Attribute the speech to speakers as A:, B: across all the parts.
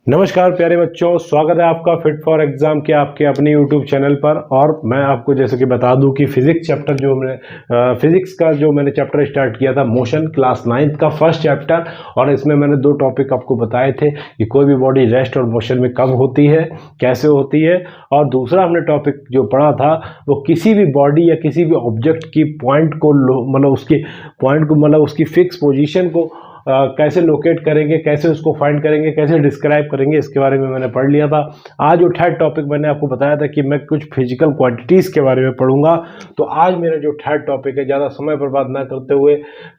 A: नमस्कार प्यारे बच्चों, स्वागत है आपका फिट फॉर एग्जाम के आपके अपने यूट्यूब चैनल पर। और मैं आपको जैसे कि बता दूं कि फिजिक्स चैप्टर जो मैंने फिजिक्स का जो मैंने चैप्टर स्टार्ट किया था, मोशन, क्लास 9th का फर्स्ट चैप्टर। और इसमें मैंने 2 टॉपिक आपको बताए थे कि कोई भी बॉडी रेस्ट और मोशन में कब होती है, कैसे होती है। और दूसरा हमने टॉपिक जो पढ़ा था वो किसी भी बॉडी या किसी भी ऑब्जेक्ट की पॉइंट को मतलब उसकी पॉइंट को मतलब उसकी फिक्स पोजीशन को कैसे लोकेट करेंगे, कैसे उसको फाइंड करेंगे, कैसे डिस्क्राइब करेंगे, इसके बारे में मैंने पढ़ लिया था। आज जो थर्ड टॉपिक मैंने आपको बताया था कि मैं कुछ फिजिकल क्वांटिटीज़ के बारे में पढ़ूंगा। तो आज मेरा जो थर्ड टॉपिक है, ज़्यादा समय बर्बाद ना करते हुए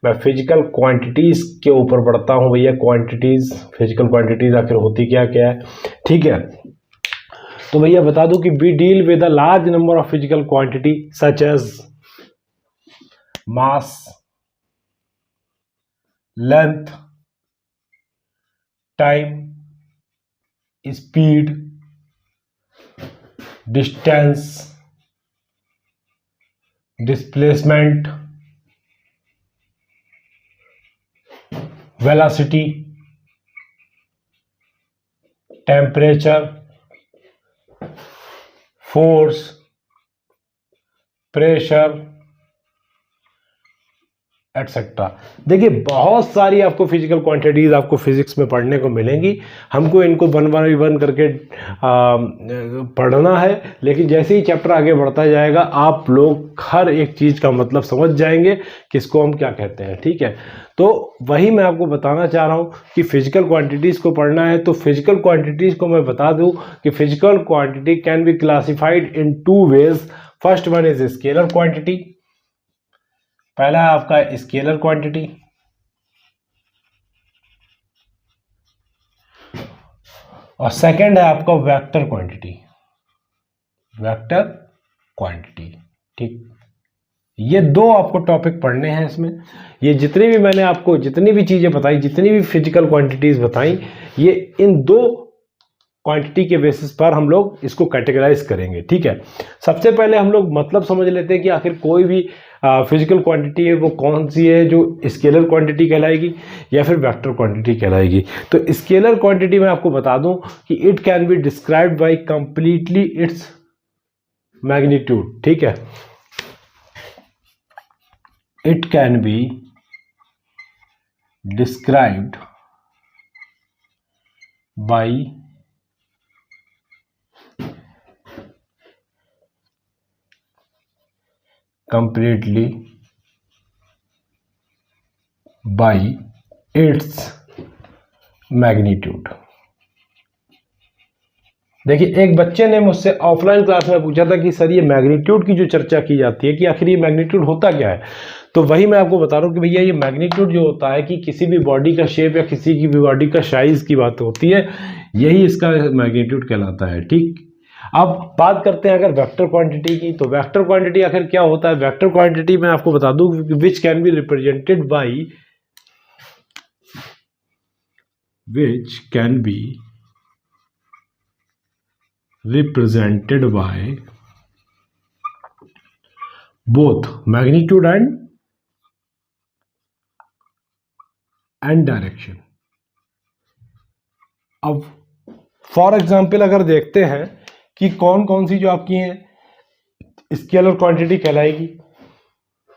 A: मैं फिजिकल क्वांटिटीज़ के ऊपर बढ़ता हूँ। भैया क्वांटिटीज़, फिजिकल क्वांटिटीज़ आखिर होती क्या क्या है, ठीक है। तो भैया बता दूं कि we deal with a large number of physical quantity such as mass, length, time, speed, distance, displacement, velocity, temperature, force, pressure, etcetera. देखिए बहुत सारी आपको फिजिकल क्वांटिटीज आपको फिजिक्स में पढ़ने को मिलेंगी। हमको इनको वन बाय वन करके पढ़ना है, लेकिन जैसे ही चैप्टर आगे बढ़ता जाएगा आप लोग हर एक चीज़ का मतलब समझ जाएंगे कि इसको हम क्या कहते हैं, ठीक है। तो वही मैं आपको बताना चाह रहा हूँ कि फिजिकल क्वांटिटीज़ को पढ़ना है। तो फिजिकल क्वांटिटीज़ को मैं बता दूँ कि physical quantity can be classified in 2 ways. First one is scalar quantity. पहला है आपका स्केलर क्वांटिटी, और सेकंड है आपका वेक्टर क्वांटिटी। वेक्टर क्वांटिटी, ठीक। ये 2 आपको टॉपिक पढ़ने हैं इसमें। ये जितनी भी मैंने आपको जितनी भी चीजें बताई, जितनी भी फिजिकल क्वांटिटीज बताई, ये इन 2 क्वांटिटी के बेसिस पर हम लोग इसको कैटेगराइज करेंगे, ठीक है। सबसे पहले हम लोग मतलब समझ लेते हैं कि आखिर कोई भी फिजिकल क्वांटिटी है वो कौन सी है, जो स्केलर क्वांटिटी कहलाएगी या फिर वेक्टर क्वांटिटी कहलाएगी। तो स्केलर क्वांटिटी में आपको बता दूं कि it can be described bye completely its magnitude, ठीक है। It can be described bye completely by its magnitude। देखिए एक बच्चे ने मुझसे ऑफलाइन क्लास में पूछा था कि सर ये मैग्नीट्यूड की जो चर्चा की जाती है कि आखिर ये मैग्नीट्यूड होता क्या है। तो वही मैं आपको बता रहा हूँ कि भैया ये मैग्नीट्यूड जो होता है कि किसी भी बॉडी का शेप या किसी की भी बॉडी का साइज की बात होती है, यही इसका मैग्नीट्यूड कहलाता है, ठीक। अब बात करते हैं अगर वेक्टर क्वांटिटी की। तो वेक्टर क्वांटिटी आखिर क्या होता है? वेक्टर क्वांटिटी मैं आपको बता दूं which can be represented by which can be represented by both magnitude and direction। अब फॉर एग्जाम्पल अगर देखते हैं कि कौन कौन सी जो आपकी हैं स्केलर क्वांटिटी कहलाएगी।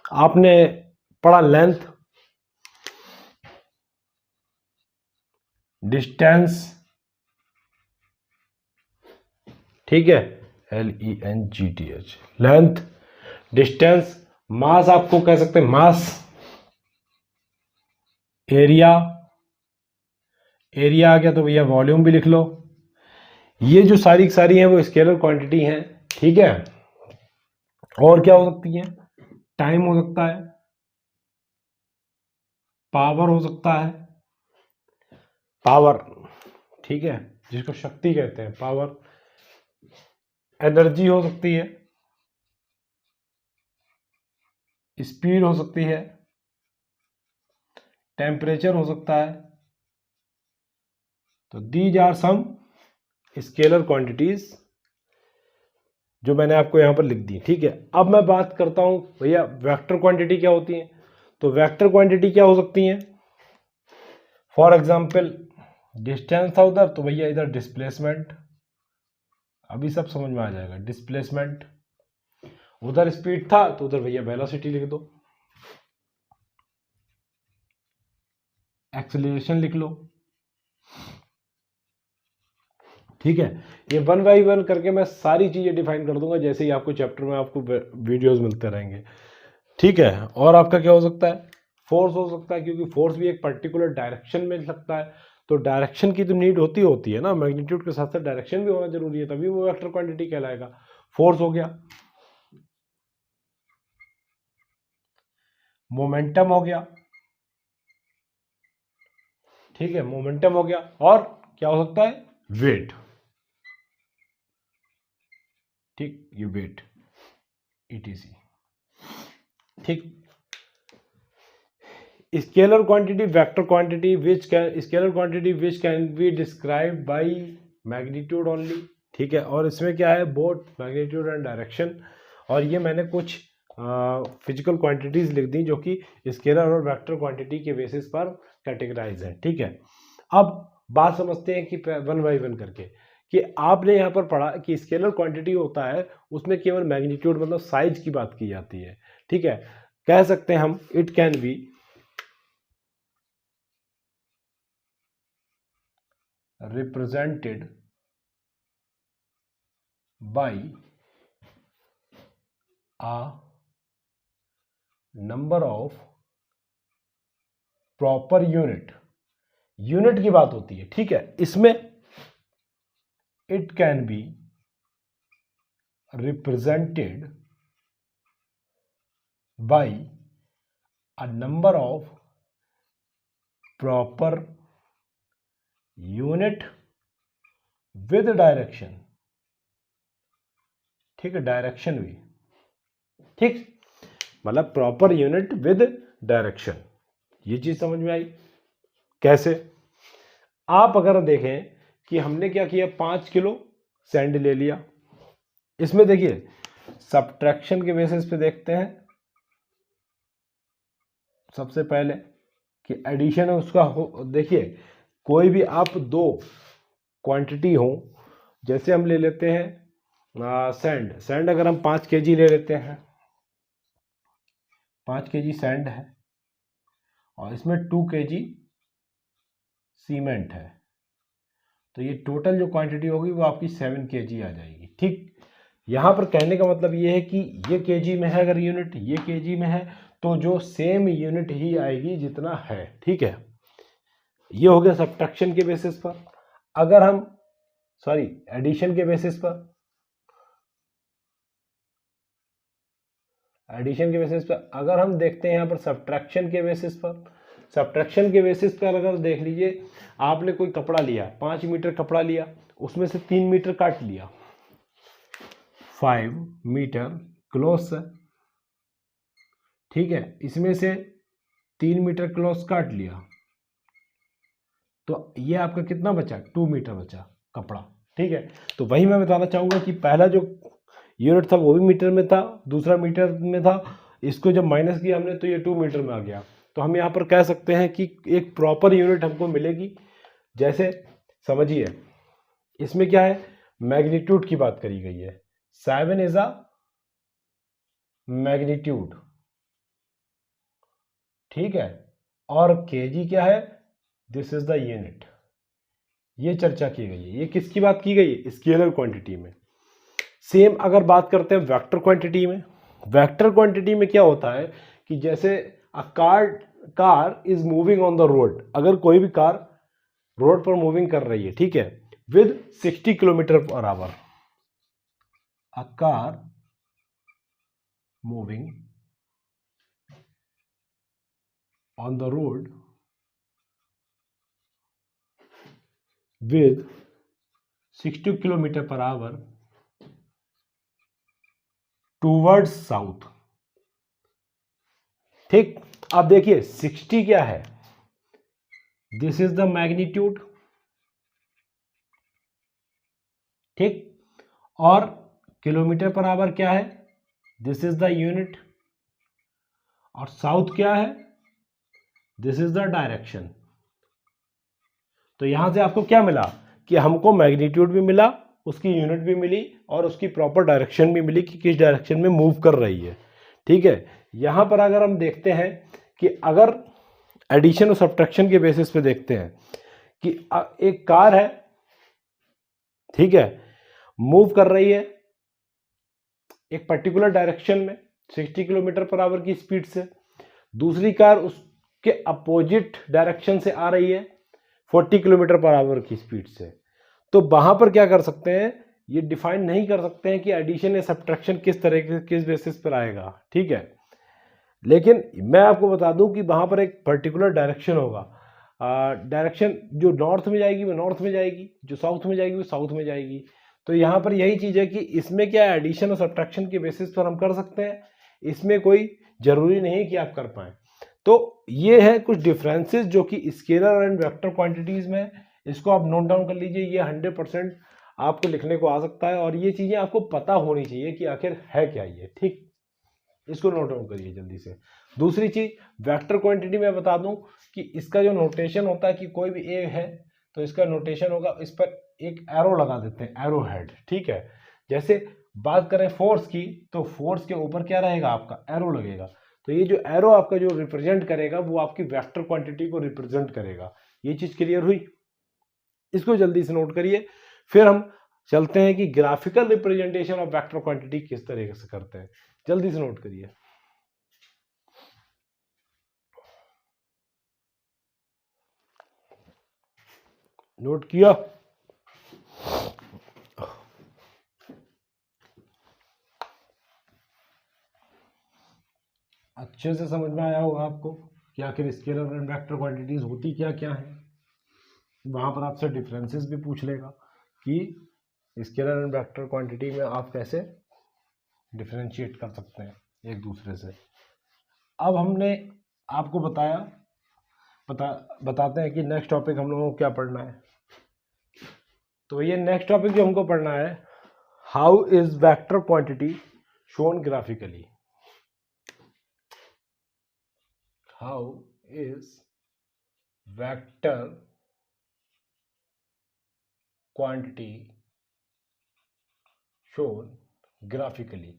A: आपने पढ़ा लेंथ, डिस्टेंस, ठीक है, LENGTH, लेंथ, डिस्टेंस। मास आपको कह सकते हैं मास, एरिया, एरिया आ गया तो भैया वॉल्यूम भी लिख लो। ये जो सारी सारी हैं वो स्केलर क्वांटिटी हैं, ठीक है। और क्या हो सकती है? टाइम हो सकता है, पावर हो सकता है, पावर, ठीक है, जिसको शक्ति कहते हैं, पावर। एनर्जी हो सकती है, स्पीड हो सकती है, टेम्परेचर हो सकता है। तो these are some scalar quantities जो मैंने आपको यहां पर लिख दी, ठीक है। अब मैं बात करता हूं भैया वेक्टर क्वांटिटी क्या होती है। तो वेक्टर क्वांटिटी क्या हो सकती है? फॉर एग्जाम्पल डिस्टेंस था उधर तो भैया इधर डिस्प्लेसमेंट, अभी सब समझ में आ जाएगा। डिस्प्लेसमेंट, उधर स्पीड था तो उधर भैया वेलोसिटी लिख दो, एक्सेलरेशन लिख लो। ठीक है, ये वन बाई वन करके मैं सारी चीजें डिफाइन कर दूंगा जैसे ही आपको चैप्टर में आपको वीडियोस मिलते रहेंगे। ठीक है, और आपका क्या हो सकता है, फोर्स हो सकता है, क्योंकि फोर्स भी एक पर्टिकुलर डायरेक्शन में लगता है, तो डायरेक्शन की तो नीड होती है ना, मैग्नीट्यूड के साथ साथ डायरेक्शन भी होना जरूरी है, तभी वो वेक्टर क्वांटिटी कहलाएगा। फोर्स हो गया, मोमेंटम हो गया, ठीक है, मोमेंटम हो गया, और क्या हो सकता है, वेट। ठीक, ये वेट ईटीसी। ठीक, scalar quantity, vector quantity scalar quantity which can be describe by magnitude only. ठीक है, और इसमें क्या है, बोथ मैग्नीट्यूड एंड डायरेक्शन, और ये मैंने कुछ फिजिकल क्वांटिटीज लिख दी जो कि स्केलर और वेक्टर क्वांटिटी के बेसिस पर कैटेगराइज है। ठीक है, अब बात समझते हैं कि वन बाई वन करके, कि आपने यहाँ पर पढ़ा कि स्केलर क्वांटिटी होता है उसमें केवल मैग्नीट्यूड मतलब साइज की बात की जाती है। ठीक है, कह सकते हैं हम it can be represented by a number of proper unit, unit की बात होती है। ठीक है, इसमें it can be represented by a number of proper unit with direction। ठीक है, डायरेक्शन भी, ठीक, मतलब प्रॉपर यूनिट विद डायरेक्शन। ये चीज समझ में आई कैसे। आप अगर देखें कि हमने क्या किया, 5 किलो सैंड ले लिया, इसमें देखिए सब्ट्रैक्शन के बेसिस पे देखते हैं सबसे पहले कि एडिशन है उसका हो। देखिए कोई भी आप दो क्वांटिटी हो, जैसे हम ले लेते हैं सैंड अगर हम 5 केजी ले लेते हैं, 5 केजी सैंड है और इसमें 2 केजी सीमेंट है, तो ये टोटल जो क्वांटिटी होगी वो आपकी 7 केजी आ जाएगी। ठीक, यहाँ पर कहने का मतलब ये है कि ये केजी में है, अगर यूनिट ये केजी में है तो जो सेम यूनिट ही आएगी जितना है। ठीक है, ये हो गया सब्ट्रैक्शन के बेसिस पर। अगर हम एडिशन के बेसिस पर, अगर हम देखते हैं यहाँ पर सब्ट्रैक्शन के बेसिस पर, सब्ट्रैक्शन के बेसिस पर अगर देख लीजिए, आपने कोई कपड़ा लिया, 5 मीटर कपड़ा लिया, उसमें से 3 मीटर काट लिया, 5 मीटर क्लॉथ है। ठीक है, इसमें से 3 मीटर क्लॉथ काट लिया तो ये आपका कितना बचा, 2 मीटर बचा कपड़ा। ठीक है, तो वही मैं बताना चाहूंगा कि पहला जो यूनिट था वो भी मीटर में था, दूसरा मीटर में था, इसको जब माइनस किया हमने तो ये 2 मीटर में आ गया। तो हम यहाँ पर कह सकते हैं कि एक प्रॉपर यूनिट हमको मिलेगी। जैसे समझिए इसमें क्या है, मैग्नीट्यूड की बात करी गई है, 7 इज अ मैग्नीट्यूड। ठीक है, और केजी क्या है, दिस इज द यूनिट। ये चर्चा की गई है, ये किसकी बात की गई है, स्केलर क्वांटिटी में। सेम अगर बात करते हैं वेक्टर क्वांटिटी में, वेक्टर क्वांटिटी में क्या होता है कि जैसे a car is moving on the road, अगर कोई भी कार रोड पर मूविंग कर रही है, ठीक है, with 60 kilometre per hour, a car moving on the road with 60 kilometre per hour towards south. ठीक, अब देखिए 60 क्या है, दिस इज द मैग्नीट्यूड। ठीक, और किलोमीटर पर आवर क्या है, दिस इज द यूनिट, और साउथ क्या है, दिस इज द डायरेक्शन। तो यहां से आपको क्या मिला कि हमको मैग्नीट्यूड भी मिला, उसकी यूनिट भी मिली और उसकी प्रॉपर डायरेक्शन भी मिली कि किस डायरेक्शन में मूव कर रही है। ठीक है, यहां पर अगर हम देखते हैं कि अगर एडिशन और सब्ट्रैक्शन के बेसिस पे देखते हैं कि एक कार है, ठीक है, मूव कर रही है एक पर्टिकुलर डायरेक्शन में 60 किलोमीटर पर आवर की स्पीड से, दूसरी कार उसके अपोजिट डायरेक्शन से आ रही है 40 किलोमीटर पर आवर की स्पीड से, तो वहां पर क्या कर सकते हैं, ये डिफाइन नहीं कर सकते हैं कि एडिशन या सब्ट्रैक्शन किस तरह के किस बेसिस पर आएगा। ठीक है, लेकिन मैं आपको बता दूं कि वहां पर एक पर्टिकुलर डायरेक्शन होगा, डायरेक्शन जो नॉर्थ में जाएगी वो नॉर्थ में जाएगी, जो साउथ में जाएगी वो साउथ में जाएगी। तो यहाँ पर यही चीज़ है कि इसमें क्या एडिशन और सब्ट्रैक्शन के बेसिस पर हम कर सकते हैं, इसमें कोई जरूरी नहीं कि आप कर पाए। तो ये है कुछ डिफरेंसेस जो कि स्केलर एंड वेक्टर क्वांटिटीज में, इसको आप नोट डाउन कर लीजिए, ये 100% आपको लिखने को आ सकता है और ये चीज़ें आपको पता होनी चाहिए कि आखिर है क्या ये। ठीक, इसको नोट डाउन करिए जल्दी से। दूसरी चीज, वेक्टर क्वांटिटी में बता दूं कि इसका जो नोटेशन होता है कि कोई भी ए है तो इसका नोटेशन होगा, इस पर एक एरो लगा देते हैं, एरो हेड। ठीक है, जैसे बात करें फोर्स की तो फोर्स के ऊपर क्या रहेगा, आपका एरो लगेगा। तो ये जो एरो आपका जो रिप्रेजेंट करेगा वो आपकी वेक्टर क्वांटिटी को रिप्रेजेंट करेगा। ये चीज क्लियर हुई, इसको जल्दी से नोट करिए। फिर हम चलते हैं कि graphical representation of vector quantity किस तरीके से करते हैं, जल्दी से नोट करिए। नोट किया? अच्छे से समझ में आया होगा आपको कि आखिर स्केलर एंड वेक्टर क्वांटिटीज होती क्या क्या है। वहां पर आपसे डिफरेंसेस भी पूछ लेगा कि स्केलर एंड वेक्टर क्वांटिटी में आप कैसे डिफरेंशिएट कर सकते हैं एक दूसरे से। अब हमने आपको बताते हैं कि नेक्स्ट टॉपिक हम लोगों को क्या पढ़ना है। तो ये नेक्स्ट टॉपिक जो हमको पढ़ना है, how is vector quantity shown graphically. How is vector quantity shown graphically,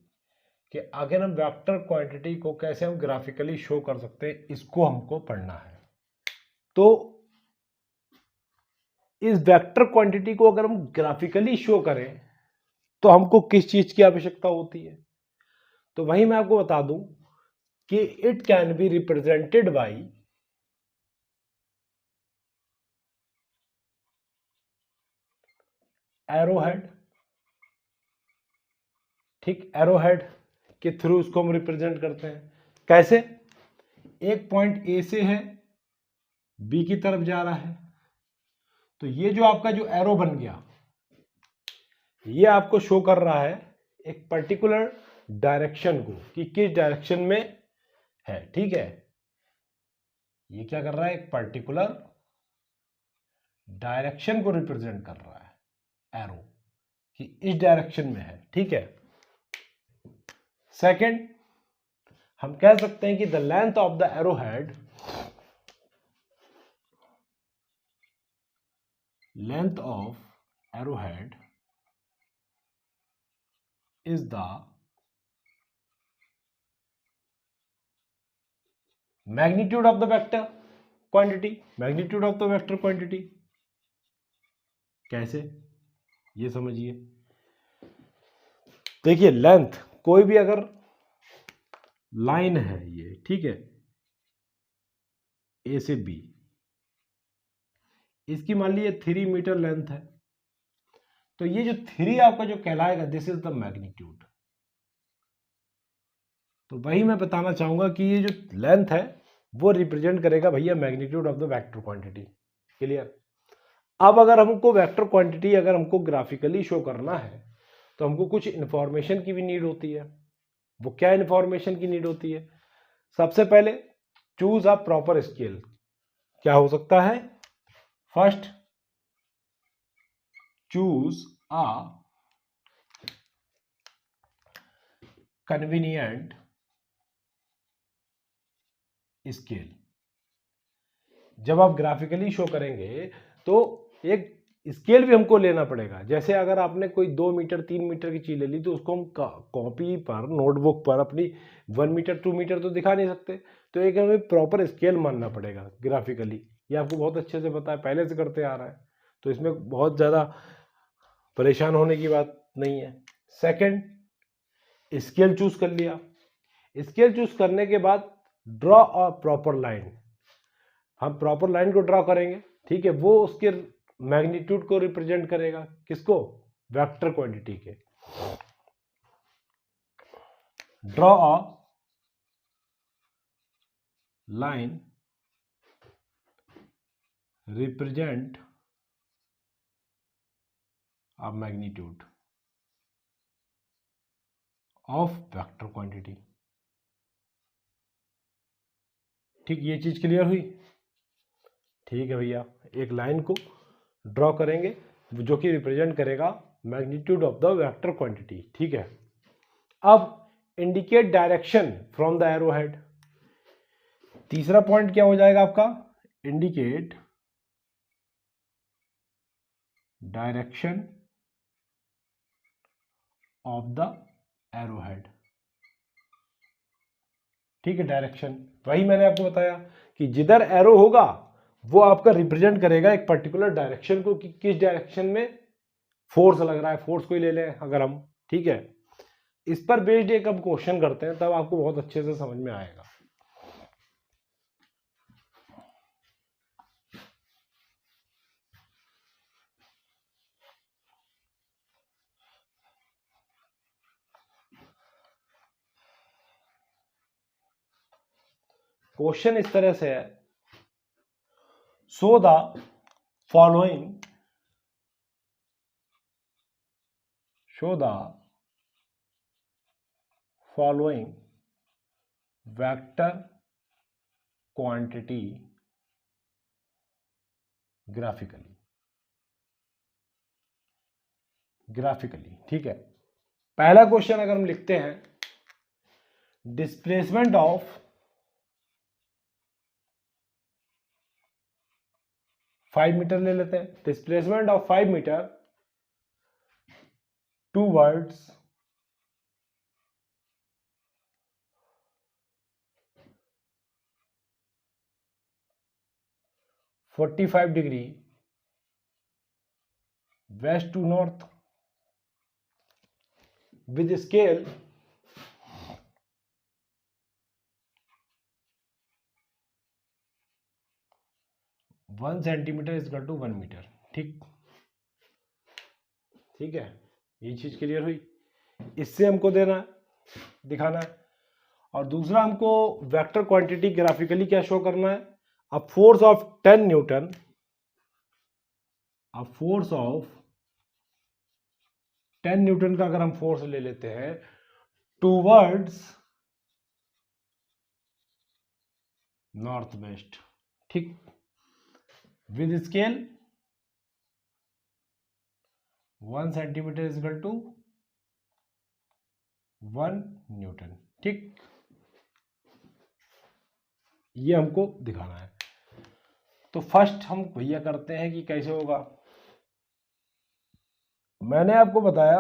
A: कि अगर हम वेक्टर क्वांटिटी को कैसे हम ग्राफिकली शो कर सकते हैं, इसको हमको पढ़ना है। तो इस वेक्टर क्वांटिटी को अगर हम ग्राफिकली शो करें तो हमको किस चीज की आवश्यकता होती है, तो वही मैं आपको बता दूं कि it can be represented by arrowhead. ठीक, एरोहेड के थ्रू उसको हम रिप्रेजेंट करते हैं। कैसे, एक पॉइंट ए से है, बी की तरफ जा रहा है, तो ये जो आपका जो एरो बन गया ये आपको शो कर रहा है एक पर्टिकुलर डायरेक्शन को कि किस डायरेक्शन में है। ठीक है, ये क्या कर रहा है, एक पर्टिकुलर डायरेक्शन को रिप्रेजेंट कर रहा है एरो कि इस डायरेक्शन में है। ठीक है, सेकंड हम कह सकते हैं कि the length of the arrow head, length of arrow head is the magnitude of the vector quantity, magnitude of the vector quantity। कैसे, ये समझिए। देखिए लेंथ, कोई भी अगर लाइन है ये, ठीक है, ए से बी, इसकी मान लीजिए 3 मीटर लेंथ है, तो ये जो 3 आपका जो कहलाएगा, दिस इज द मैग्नीट्यूड। तो वही मैं बताना चाहूंगा कि ये जो लेंथ है वो रिप्रेजेंट करेगा भैया magnitude of the vector quantity. Clear. अब अगर हमको वेक्टर क्वांटिटी अगर हमको ग्राफिकली शो करना है तो हमको कुछ इंफॉर्मेशन की भी नीड होती है। वो क्या इंफॉर्मेशन की नीड होती है, सबसे पहले चूज अ प्रॉपर स्केल। क्या हो सकता है, first choose a convenient scale. जब आप ग्राफिकली शो करेंगे तो एक स्केल भी हमको लेना पड़ेगा। जैसे अगर आपने कोई 2 मीटर 3 मीटर की चीज़ ले ली तो उसको हम कॉपी पर नोटबुक पर अपनी 1 मीटर 2 मीटर तो दिखा नहीं सकते, तो एक हमें प्रॉपर स्केल मानना पड़ेगा ग्राफिकली। ये आपको बहुत अच्छे से पता है, पहले से करते आ रहा है, तो इसमें बहुत ज़्यादा परेशान होने की बात नहीं है। सेकंड, स्केल चूज कर लिया। स्केल चूज करने के बाद ड्रॉ अ प्रॉपर लाइन, हम प्रॉपर लाइन को ड्रॉ करेंगे, ठीक है। वो उसके मैग्नीट्यूड को रिप्रेजेंट करेगा, किसको, वेक्टर क्वांटिटी के। Draw a line represent a magnitude of vector quantity. ठीक, ये चीज क्लियर हुई। ठीक है भैया, एक लाइन को ड्रॉ करेंगे जो कि रिप्रेजेंट करेगा magnitude of the vector quantity, ठीक है। अब indicate direction from the arrow head. तीसरा पॉइंट क्या हो जाएगा आपका, indicate direction of the arrow head. ठीक है, डायरेक्शन वही मैंने आपको बताया कि जिधर एरो होगा वो आपका रिप्रेजेंट करेगा एक पर्टिकुलर डायरेक्शन को, कि किस डायरेक्शन में फोर्स लग रहा है। फोर्स को ही ले लें अगर हम, ठीक है। इस पर बेस्ड एक हम क्वेश्चन करते हैं, तब आपको बहुत अच्छे से समझ में आएगा। क्वेश्चन इस तरह से है, show the following, show the following vector quantity graphically. Graphically, ठीक है। पहला क्वेश्चन अगर हम लिखते हैं, डिस्प्लेसमेंट ऑफ 5 मीटर ले लेते हैं। Displacement of 5 metre towards 45 degree west to north with scale 1 centimetre is equal to 1 metre. ठीक, ठीक है, ये चीज क्लियर हुई। इससे हमको देना है, दिखाना है। और दूसरा हमको वेक्टर क्वांटिटी ग्राफिकली क्या शो करना है, a force of 10 newton, a force of 10 newton का अगर हम फोर्स ले लेते हैं टूवर्ड्स नॉर्थ वेस्ट, ठीक, with scale 1 centimetre is equal to 1 newton. ठीक, ये हमको दिखाना है। तो फर्स्ट हम भैया करते हैं कि कैसे होगा। मैंने आपको बताया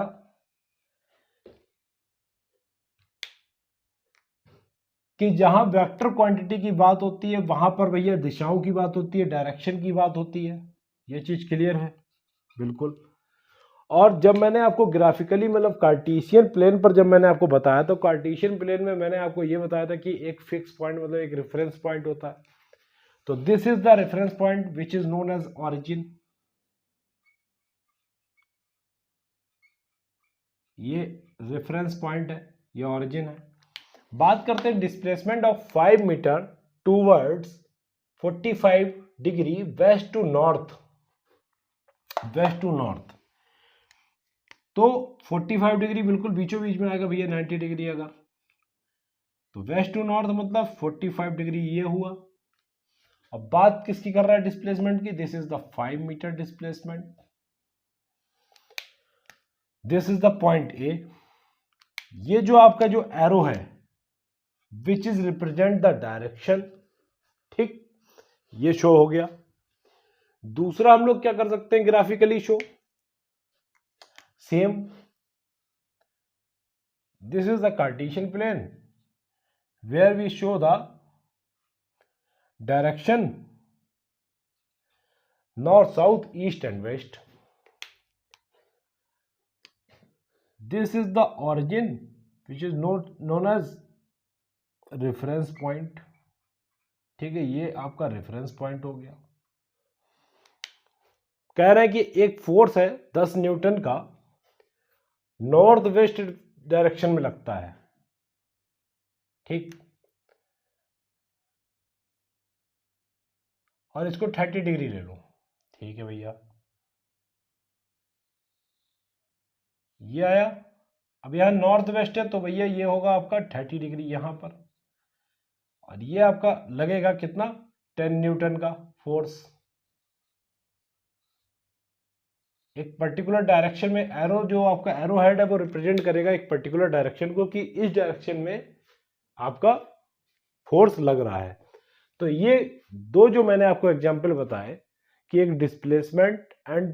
A: कि जहां वेक्टर क्वांटिटी की बात होती है वहां पर भैया दिशाओं की बात होती है, डायरेक्शन की बात होती है। ये चीज क्लियर है, बिल्कुल। और जब मैंने आपको ग्राफिकली मतलब कार्टेशियन प्लेन पर जब मैंने आपको बताया, तो कार्टेशियन प्लेन में मैंने आपको ये बताया था कि एक फिक्स पॉइंट मतलब एक रेफरेंस पॉइंट होता है। तो this is the reference point which is known as origin. ये रेफरेंस पॉइंट है, ये ऑरिजिन है। बात करते हैं displacement of 5 metre towards 45 degree west to north, west to north. तो 45 डिग्री बिल्कुल बीचों बीच में आएगा भैया, 90 डिग्री अगर, तो वेस्ट टू नॉर्थ मतलब 45 डिग्री ये हुआ। अब बात किसकी कर रहा है डिस्प्लेसमेंट की, this is the 5 metre displacement, this is the point A. ये जो आपका जो एरो है which is represent the direction, ठीक, ये शो हो गया। दूसरा हम लोग क्या कर सकते हैं, graphically show, same this is the cartesian plane where we show the direction north, south, east and west. This is the origin which is known as reference point. ठीक है, ये आपका रेफरेंस पॉइंट हो गया. कह रहे हैं कि एक फोर्स है 10 न्यूटन का, नॉर्थ वेस्ट डायरेक्शन में लगता है. ठीक, और इसको 30 डिग्री ले लो. ठीक है भैया, ये आया. अब यहां नॉर्थ वेस्ट है तो भैया ये होगा आपका 30 डिग्री यहां पर, और ये आपका लगेगा कितना, 10 न्यूटन का फोर्स. एक पर्टिकुलर डायरेक्शन में एरो, जो आपका एरो हेड है वो रिप्रेजेंट करेगा एक पर्टिकुलर डायरेक्शन को, कि इस डायरेक्शन में आपका फोर्स लग रहा है. तो ये दो जो मैंने आपको एग्जांपल बताए कि एक डिस्प्लेसमेंट एंड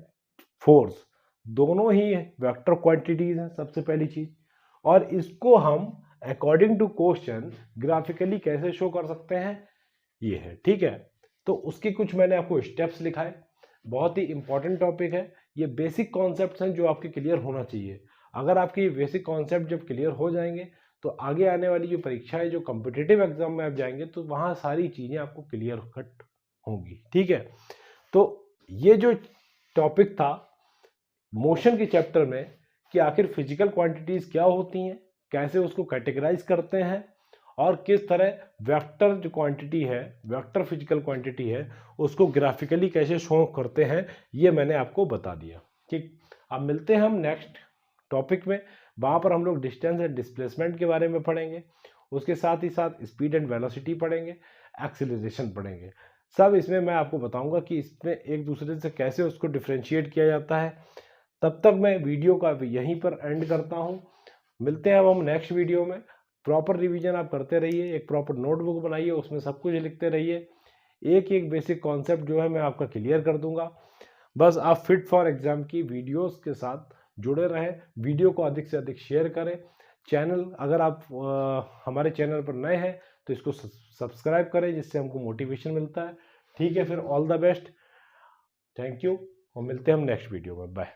A: फोर्स, दोनों ही वेक्टर क्वांटिटीज हैं सबसे पहली चीज, और इसको हम अकॉर्डिंग टू क्वेश्चन ग्राफिकली कैसे शो कर सकते हैं, ये है. ठीक है, तो उसके कुछ मैंने आपको स्टेप्स लिखाए. बहुत ही इंपॉर्टेंट टॉपिक है. ये बेसिक कॉन्सेप्ट्स हैं जो आपके क्लियर होना चाहिए. अगर आपके ये बेसिक कॉन्सेप्ट जब क्लियर हो जाएंगे तो आगे आने वाली जो परीक्षा है, जो कॉम्पिटिटिव एग्जाम में आप जाएंगे तो वहाँ सारी चीज़ें आपको क्लियर कट होंगी. ठीक है, तो ये जो टॉपिक था मोशन के चैप्टर में कि आखिर फिजिकल क्वांटिटीज क्या होती हैं, कैसे उसको कैटेगराइज करते हैं, और किस तरह वेक्टर जो क्वांटिटी है, वेक्टर फिजिकल क्वांटिटी है, उसको ग्राफिकली कैसे शो करते हैं, ये मैंने आपको बता दिया. ठीक, अब मिलते हैं हम नेक्स्ट टॉपिक में. वहाँ पर हम लोग डिस्टेंस एंड डिस्प्लेसमेंट के बारे में पढ़ेंगे, उसके साथ ही साथ स्पीड एंड वेलोसिटी पढ़ेंगे, एक्सीलरेशन पढ़ेंगे. सब इसमें मैं आपको बताऊंगा कि इसमें एक दूसरे से कैसे उसको डिफ्रेंशिएट किया जाता है. तब तक मैं वीडियो का यहीं पर एंड करता हूं. मिलते हैं अब हम नेक्स्ट वीडियो में. प्रॉपर रिवीजन आप करते रहिए, एक प्रॉपर नोटबुक बनाइए, उसमें सब कुछ लिखते रहिए. एक एक बेसिक कॉन्सेप्ट जो है मैं आपका क्लियर कर दूंगा. बस आप फिट फॉर एग्जाम की वीडियोस के साथ जुड़े रहें. वीडियो को अधिक से अधिक शेयर करें. चैनल, अगर आप हमारे चैनल पर नए हैं तो इसको सब्सक्राइब करें, जिससे हमको मोटिवेशन मिलता है. ठीक है, फिर all the best, thank you, और मिलते हैं हम नेक्स्ट वीडियो में. बाय.